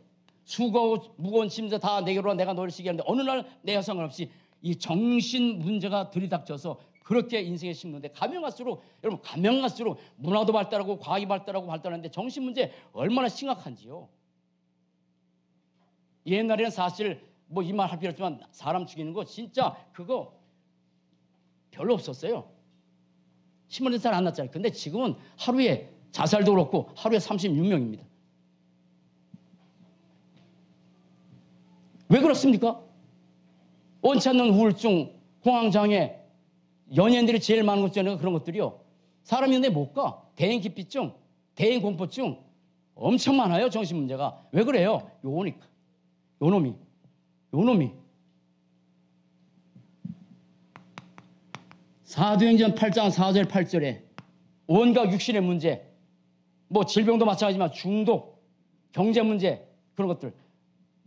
수고하고 무거운 짐자 다 내게로 와 내가 너를 쉬게 하는데 어느 날 내가 상관없이 이 정신 문제가 들이닥쳐서 그렇게 인생에 심는데 가면 갈수록 여러분 가면 갈수록 문화도 발달하고 과학이 발달하는데 정신 문제 얼마나 심각한지요. 옛날에는 사실 뭐 이 말 할 필요 없지만 사람 죽이는 거 진짜 그거 별로 없었어요. 신문에 잘 안 났잖아요. 근데 지금은 하루에 자살도 그렇고 하루에 36명입니다. 왜 그렇습니까? 원치 않는 우울증, 공황장애, 연예인들이 제일 많은 것 중에 그런 것들이요. 사람이 있는데 못 가. 대인기피증, 대인공포증 엄청 많아요. 정신문제가. 왜 그래요? 요거니까. 요놈이. 사도행전 8장 4절 8절에 온갖 육신의 문제 뭐 질병도 마찬가지지만 중독, 경제 문제 그런 것들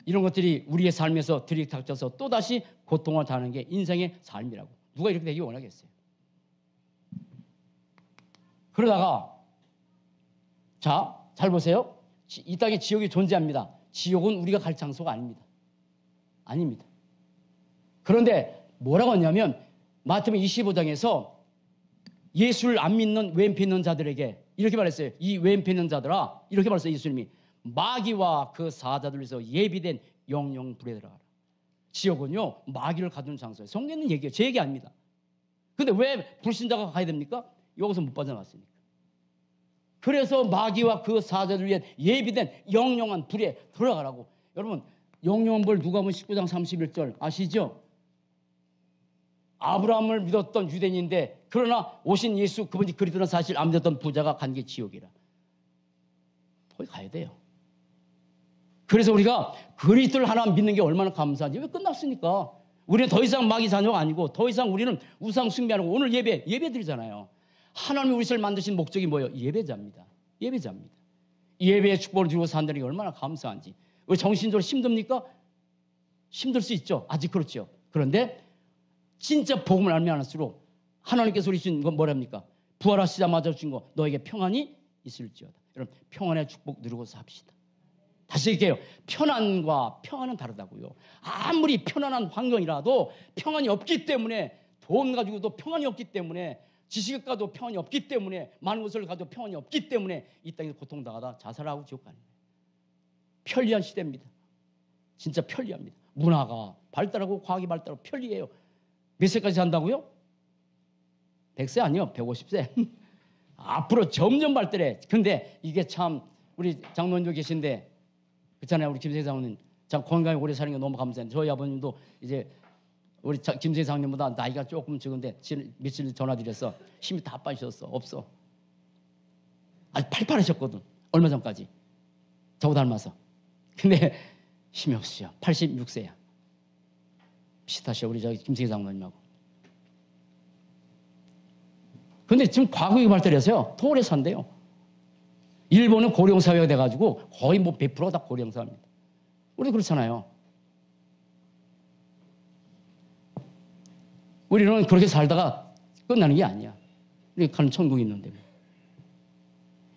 이런 것들이 우리의 삶에서 들이닥쳐서 또다시 고통을 당하는 게 인생의 삶이라고. 누가 이렇게 되기 원하겠어요? 그러다가 자, 잘 보세요. 이 땅에 지옥이 존재합니다. 지옥은 우리가 갈 장소가 아닙니다. 그런데 뭐라고 하냐면 마태복음 25장에서 예수를 안 믿는 왼피 있는 자들에게 이렇게 말했어요. 이 왼피 있는 자들아 이렇게 말했어요. 예수님이 마귀와 그 사자들 위해서 예비된 영영 불에 들어가라. 지옥은요 마귀를 가두는 장소예요. 성경은 얘기해요. 제 얘기 아닙니다. 근데 왜 불신자가 가야 됩니까? 여기서 못 빠져나갔으니까. 그래서 마귀와 그 사자들 위해 예비된 영영한 불에 들어가라고. 여러분 영영한 벌 누가복음 19장 31절 아시죠? 아브라함을 믿었던 유대인인데 그러나 오신 예수 그분이 그리스도는 사실 안 믿었던 부자가 간 게 지옥이라. 거기 가야 돼요. 그래서 우리가 그리스도를 하나 믿는 게 얼마나 감사한지. 왜 끝났으니까. 우리는 더 이상 마귀 자녀가 아니고 더 이상 우리는 우상 숭배하고 오늘 예배 드리잖아요. 하나님이 우리를 만드신 목적이 뭐예요? 예배자입니다. 예배자입니다. 예배의 축복을 주고 산다는 게 얼마나 감사한지. 우리 정신적으로 힘듭니까? 힘들 수 있죠. 아직 그렇죠. 그런데 진짜 복음을 알면 알수록 하나님께서 우리 주신 건 뭐랍니까? 부활하시자마자 주신 거 너에게 평안이 있을지어다. 여러분 평안의 축복 누리고 삽시다. 다시 얘기해요. 편안과 평안은 다르다고요. 아무리 편안한 환경이라도 평안이 없기 때문에 돈 가지고도 평안이 없기 때문에 지식을 가도 평안이 없기 때문에 많은 것을 가도 평안이 없기 때문에 이 땅에서 고통당하다 자살하고 지옥 가는 거예요. 편리한 시대입니다. 진짜 편리합니다. 문화가 발달하고 과학이 발달하고 편리해요. 몇 세까지 산다고요? 100세 아니요. 150세. 앞으로 점점 발달해. 근데 이게 참 우리 장로님도 계신데 그렇잖아요. 우리 김세희 장로님 참 건강히 오래 사는 게 너무 감사합니다. 저희 아버님도 이제 우리 김세희 장로님보다 나이가 조금 적은데 며칠 전화드려서 힘이 다 빠지셨어. 없어. 아주 팔팔하셨거든. 얼마 전까지. 저거 닮아서. 근데 힘이 없으셔. 86세야. 비슷하셔. 우리 저기 김세희 장로님하고. 근데 지금 과학이 발달해서요. 더 오래 산대요. 일본은 고령사회가 돼가지고 거의 뭐 100%가 다 고령사회입니다. 우리도 그렇잖아요. 우리는 그렇게 살다가 끝나는 게 아니야. 우리 가는 천국이 있는데.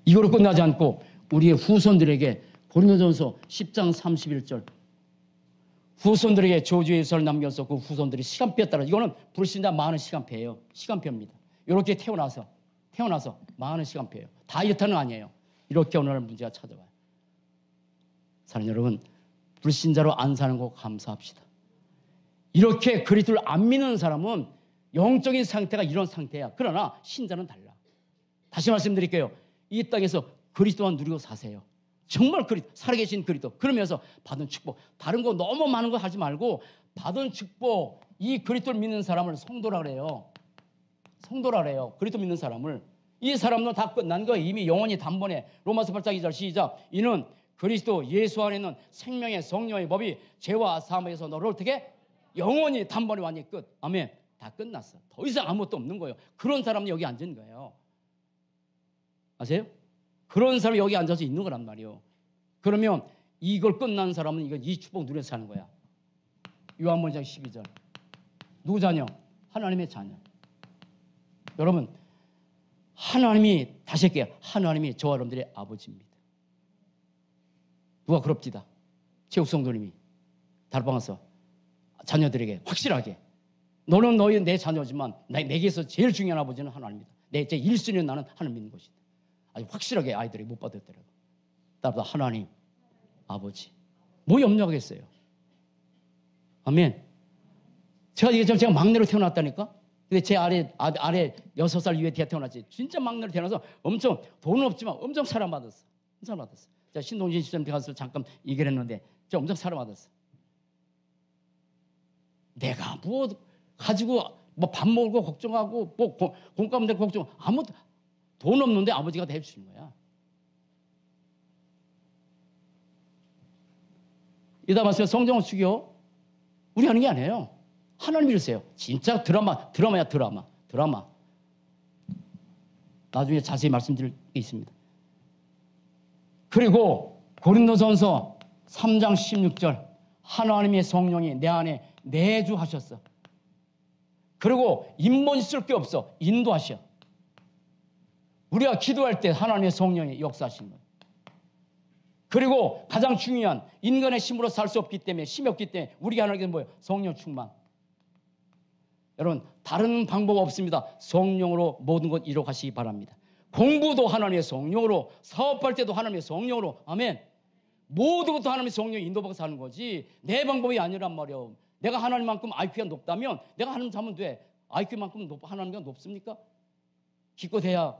이거로 끝나지 않고 우리의 후손들에게 고린도전서 10장 31절 후손들에게 저주의 예서를 남겨서 그 후손들이 시간표에 따라 이거는 불신자 많은 시간표예요. 시간표입니다. 이렇게 태어나서 많은 시간표예요. 다이어트는 아니에요. 이렇게 오늘 문제가 찾아와요. 사랑하는 여러분, 불신자로 안 사는 거 감사합시다. 이렇게 그리스도를 안 믿는 사람은 영적인 상태가 이런 상태야. 그러나 신자는 달라. 다시 말씀드릴게요. 이 땅에서 그리스도만 누리고 사세요. 정말 살아계신 그리스도. 그러면서 받은 축복. 다른 거 너무 많은 거 하지 말고 받은 축복, 이 그리스도를 믿는 사람을 성도라 그래요. 성도라 그래요. 그리스도 믿는 사람을. 이 사람도 다 끝난 거예요. 이미 영원히 단번에. 로마서 8장 2절 시작. 이는 그리스도 예수 안에 있는 생명의 성령의 법이 죄와 사함에서 너를 어떻게? 영원히 단번에 완전히 끝. 아멘. 다 끝났어. 더 이상 아무것도 없는 거예요. 그런 사람이 여기 앉은 거예요. 아세요? 그런 사람이 여기 앉아서 있는 거란 말이에요. 그러면 이걸 끝난 사람은 이 축복 누려서 사는 거야. 요한복음 12절. 누구 자녀? 하나님의 자녀. 여러분, 하나님이 다시 할게요. 하나님이 저와 여러분들의 아버지입니다. 누가 그럽디다. 최욱 성도님이 다락방 가서 자녀들에게 확실하게 너는 너희 내 자녀지만 내게서 제일 중요한 아버지는 하나님이다. 제 1순위는 나는 하나님 믿는 것이다. 아주 확실하게 아이들이 못 받았더라고요. 따라서 하나님 아버지 뭐 염려하겠어요. 아멘. 제가 막내로 태어났다니까. 근데 제 아래 6살 위에 태어났지. 진짜 막내로 태어나서 엄청 돈은 없지만 엄청 사랑받았어. 사랑받았어. 제가 신동진 시장한테 가서 잠깐 얘기를 했는데 제가 엄청 사랑받았어. 내가 뭐 가지고 뭐 밥 먹을 거 걱정하고 뭐 공감 될 걱정 아무도 돈 없는데 아버지가 다 해주시는 거야. 이다 말씀 성경을 죽여 우리 하는 게 아니에요. 하나님이 이러세요. 진짜 드라마야 드라마. 나중에 자세히 말씀드릴 게 있습니다. 그리고 고린도전서 3장 16절 하나님의 성령이 내 안에 내주하셨어. 그리고 인본이 쓸 게 없어. 인도하셔. 우리가 기도할 때 하나님의 성령이 역사하시는 거예요. 그리고 가장 중요한 인간의 힘으로 살 수 없기 때문에 힘이 없기 때문에 우리가 하는 게 뭐예요? 성령 충만. 여러분 다른 방법 없습니다. 성령으로 모든 것 이루어가시기 바랍니다. 공부도 하나님의 성령으로, 사업할 때도 하나님의 성령으로. 아멘. 모든 것도 하나님의 성령이 인도받아서 하는 거지 내 방법이 아니란 말이에요. 내가 하나님만큼 IQ가 높다면 내가 하나님 하면 돼. IQ만큼 하나님과 높습니까? 기껏해야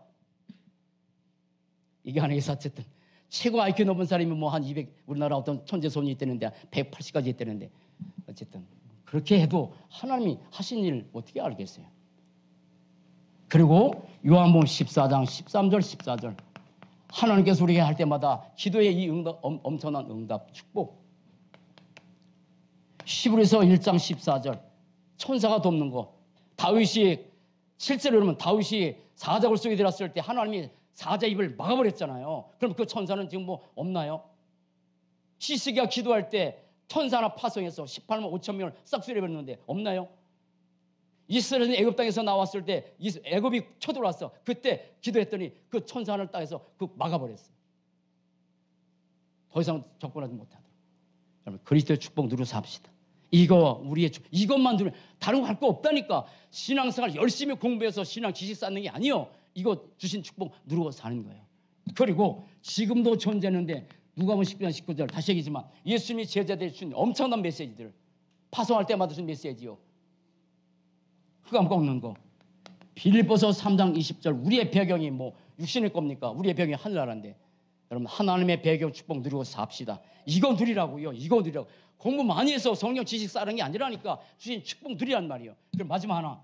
이게 아니겠어. 어쨌든 최고 IQ 높은 사람이 뭐 한 200, 우리나라 어떤 천재 소년이 있다는데 180까지 있다는데, 어쨌든 그렇게 해도 하나님이 하신 일 어떻게 알겠어요? 그리고 요한복음 14장 13절 14절, 하나님께서 우리에게 할 때마다 기도의 이 응답, 엄청난 응답, 축복. 히브리서 1장 14절, 천사가 돕는 거. 다윗이 실제로 그러면 다윗이 사자굴 속에 들어갔을 때 하나님이 사자 입을 막아버렸잖아요. 그럼 그 천사는 지금 뭐 없나요? 시스기가 기도할 때 천사 하나 파송해서 18만 5천 명을 싹쓸이해버렸는데 없나요? 이스라엘은 애굽 땅에서 나왔을 때 애굽이 쳐들어왔어. 그때 기도했더니 그 천사 하나를 따서 그 막아버렸어. 더 이상 접근하지 못하도록. 여러분, 그리스도의 축복 누려서 합시다. 이거 우리의 이것만 누리면 다른 거 할 거 없다니까. 신앙생활 열심히 공부해서 신앙 지식 쌓는 게 아니요. 이거 주신 축복 누리고 사는 거예요. 그리고 지금도 존재하는데 누가복음 10장 19절 다시 얘기지만 예수님이 제자들이 준 엄청난 메시지들, 파송할 때마다 준 메시지요. 흑암 꺾는 거. 빌립보서 3장 20절, 우리의 배경이 뭐 육신일 겁니까? 우리의 배경이 하늘나라인데. 여러분, 하나님의 배경 축복 누리고 삽시다. 이거 누리라고요. 이거 누리라고. 공부 많이 해서 성경 지식 쌓는 게 아니라니까. 주신 축복 누리란 말이에요. 그럼 마지막 하나,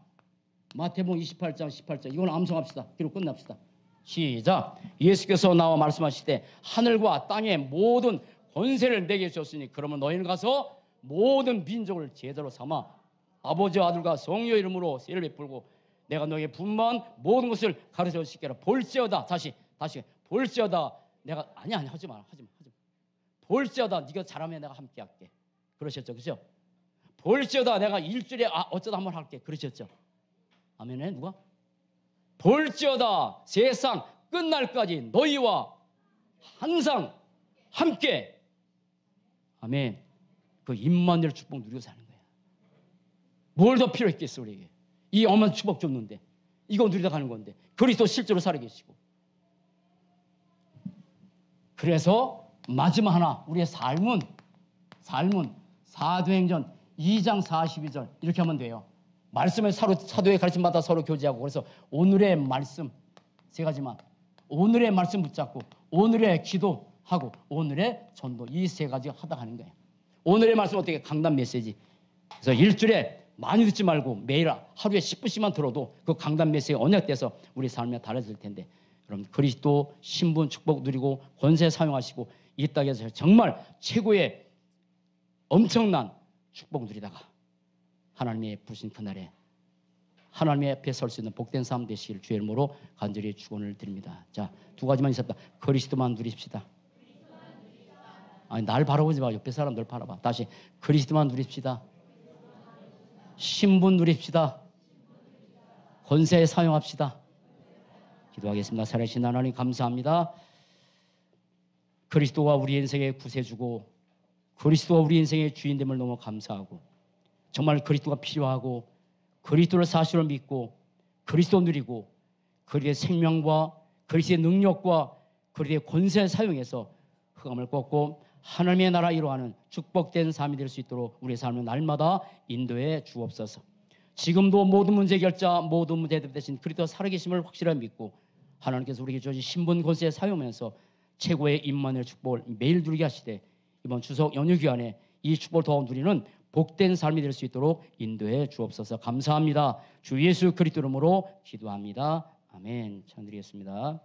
마태복음 28장 18절, 이건 암송합시다. 기록 끝납시다. 시작. 예수께서 나와 말씀하시되 하늘과 땅의 모든 권세를 내게 주셨으니 그러면 너희는 가서 모든 민족을 제자로 삼아 아버지와 아들과 성령의 이름으로 세례를 베풀고 내가 너희에게 분만 모든 것을 가르쳐 주시기를 볼지어다. 다시 볼지어다. 내가 아니 하지 마. 볼지어다. 네가 잘하면 내가 함께 할게. 그러셨죠, 그죠? 볼지어다. 내가 일주일에 어쩌다 한번 할게. 그러셨죠? 아멘에 누가? 볼지어다. 세상 끝날까지 너희와 항상 함께. 아멘. 그 임마누엘 축복 누리고 사는 거야. 뭘 더 필요했겠어 우리에게. 이 어마어마한 축복 줬는데 이거 누리다 가는 건데 그리스도 실제로 살아계시고. 그래서 마지막 하나, 우리의 삶은 사도행전 2장 42절 이렇게 하면 돼요. 말씀을 사도의 가르침마다 서로 교제하고. 그래서 오늘의 말씀 세 가지만, 오늘의 말씀 붙잡고 오늘의 기도하고 오늘의 전도, 이 세 가지 하다 가는 거예요. 오늘의 말씀 어떻게? 강단 메시지. 그래서 일주일에 많이 듣지 말고 매일 하루에 10분씩만 들어도 그 강단 메시지가 언약돼서 우리 삶에 달라질 텐데, 여러분 그리스도 신분 축복 누리고 권세 사용하시고 이 땅에서 정말 최고의 엄청난 축복 누리다가 하나님의 부르신 그날에 하나님의 앞에 설 수 있는 복된 삶 되시길 주의 이름으로 간절히 축원을 드립니다. 자, 두 가지만 있었다. 그리스도만 누립시다. 아니, 날 바라보지 마. 옆에 사람 널 바라봐. 다시 그리스도만 누립시다. 신분 누립시다. 권세 사용합시다. 기도하겠습니다. 살아계신 하나님 감사합니다. 그리스도가 우리 인생의 구세주고 그리스도가 우리 인생의 주인됨을 너무 감사하고, 정말 그리스도가 필요하고 그리스도를 사실로 믿고 그리스도 누리고 그리스도의 생명과 그리스도의 능력과 그리스도의 권세 사용해서 흑암을 꺾고 하나님의 나라 이루어가는 축복된 삶이 될 수 있도록 우리의 삶을 날마다 인도해 주옵소서. 지금도 모든 문제 결자, 모든 문제 해답 대신 그리스도 살아계심을 확실하게 믿고 하나님께서 우리에게 주신 신분 권세 사용하면서 최고의 임마누엘 축복을 매일 누리게 하시되 이번 추석 연휴 기간에 이 축복을 더 누리는 복된 삶이 될 수 있도록 인도해 주옵소서. 감사합니다. 주 예수 그리스도 이름으로 기도합니다. 아멘. 찬드리겠습니다.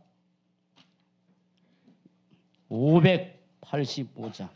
585장